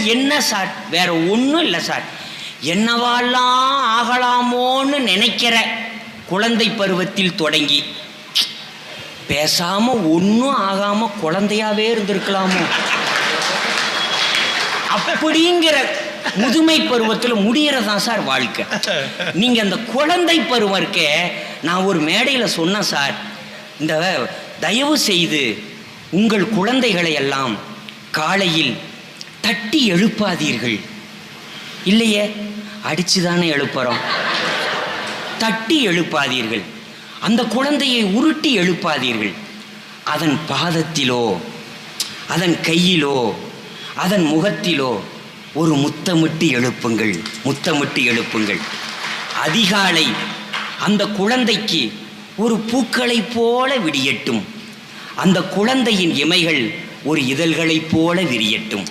என்ன சார், வேற ஒன்றும் இல்லை சார். என்னவாலாம் ஆகலாமோன்னு நினைக்கிற குழந்தை பருவத்தில் தொடங்கி பேசாம ஒன்றும் ஆகாம குழந்தையாவே இருந்திருக்கலாமோ அப்படிங்கிற முதுமை பருவத்தில் முடியறதான் சார் வாழ்க்கை. நீங்க அந்த குழந்தை பருவம் இருக்க, நான் ஒரு மேடையில் சொன்னேன் சார், இந்த தயவு செய்து உங்கள் குழந்தைகளை எல்லாம் காலையில் தட்டி எழுப்பாதீர்கள். இல்லையே, அடிச்சுதானே எழுப்புறோம். தட்டி எழுப்பாதீர்கள். அந்த குழந்தையை உருட்டி எழுப்பாதீர்கள். அதன் பாதத்திலோ அதன் கையிலோ அதன் முகத்திலோ ஒரு முத்தமிட்டு எழுப்புங்கள், முத்தமிட்டு எழுப்புங்கள். அதிகாலை அந்த குழந்தைக்கு ஒரு பூக்களைப் போல விடியட்டும். அந்த குழந்தையின் இமைகள் ஒரு இதழ்களைப் போல விரியட்டும்.